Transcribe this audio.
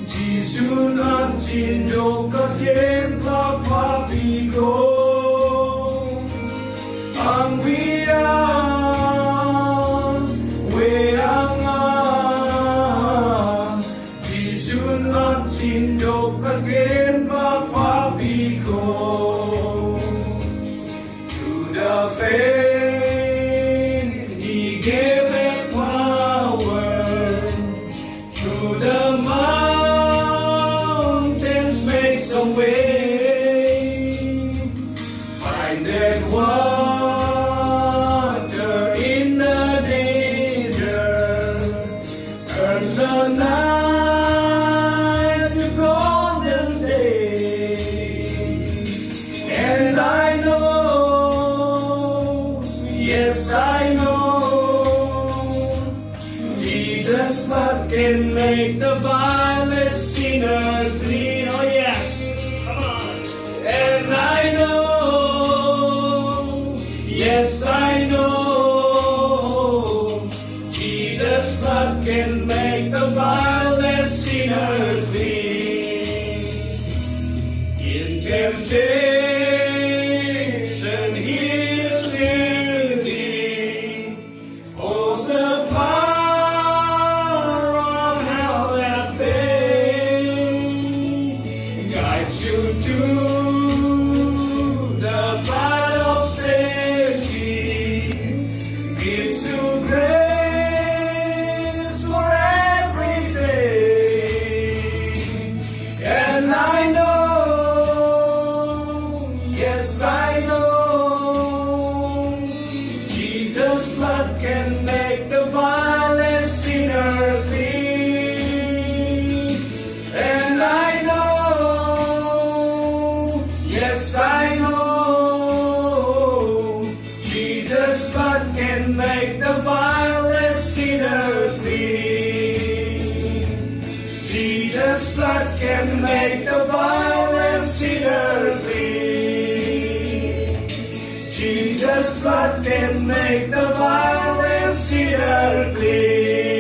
지순 안진족 같은 파파비고 ang wiang weang 지순 안진족 같은 파파비고 to the faith he gave it power to the mountains make some way find that water in the desert turns the night to golden day and I know yes I know Jesus blood can make the vilest sinner clean. Oh yes, come on. And I know, yes I know, Jesus blood can make the vilest sinner clean. In temptation he is singing, holds the power of hell at bay, guides you to the path of safety, gives you grace for every day. And I know, yes I know, Jesus' blood can make the vilest sinner clean. And I know, yes I know, Jesus' blood can make the vilest sinner clean. Jesus' blood can make the vilest sinner clean. Jesus' blood can make the vilest sinner clean.